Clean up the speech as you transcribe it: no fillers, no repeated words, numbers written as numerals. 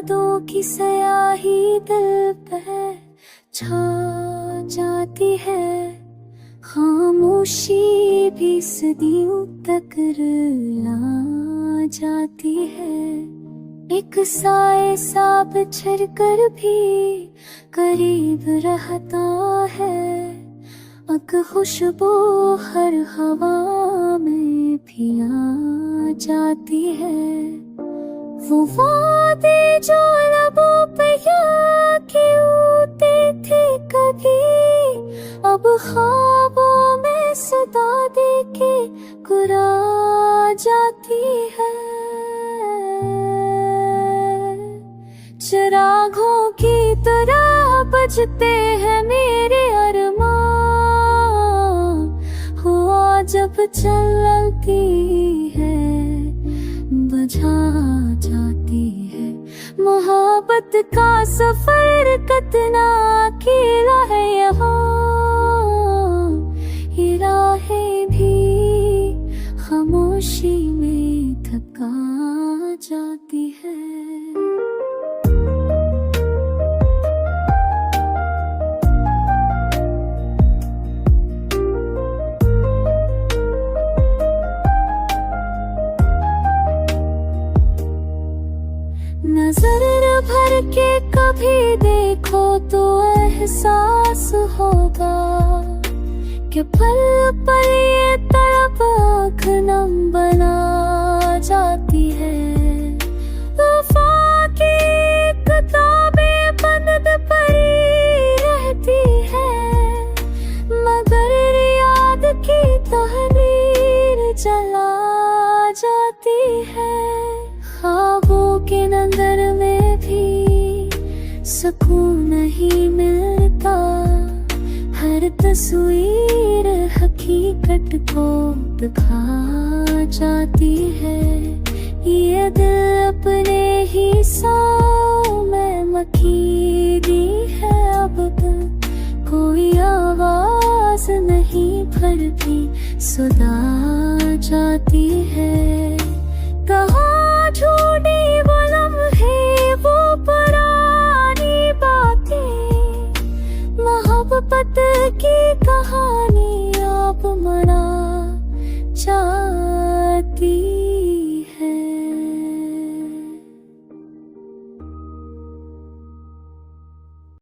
यादों की स्याही दिल पे छा जाती है। खामोशी भी सदियों तक रुला जाती है। एक साए सा बिछड़ कर भी करीब रहता है। एक खुशबू हर हवा में भी आ जाती है। वो वादे जो लबों पे होते थे कभी, अब ख्वाबों में सदा दे के गुरा जाती है। चिरागों की तरह बजते हैं मेरे अरमान, हुआ जब चलती है बुझा जाती है। मोहब्बत का सफर कितना अकेला है यहाँ, ये राहें भी खामोशी में थका जाती है। नजर भर के कभी देखो तो एहसास होगा कि पल पल ये तड़प आँख नम बना जाती है। वफा की किताबें बंद पड़ी रहती है, मगर याद की तहरीर जला जाती है। ख्वाबों के नंगर में भी सुकून नहीं मिलता, हर तस्वीर हकीकत को दिखा जाती है। ये दिल अपने ही सांवों में मकीदी है, अब कोई आवाज नहीं फिर भी सुना जाती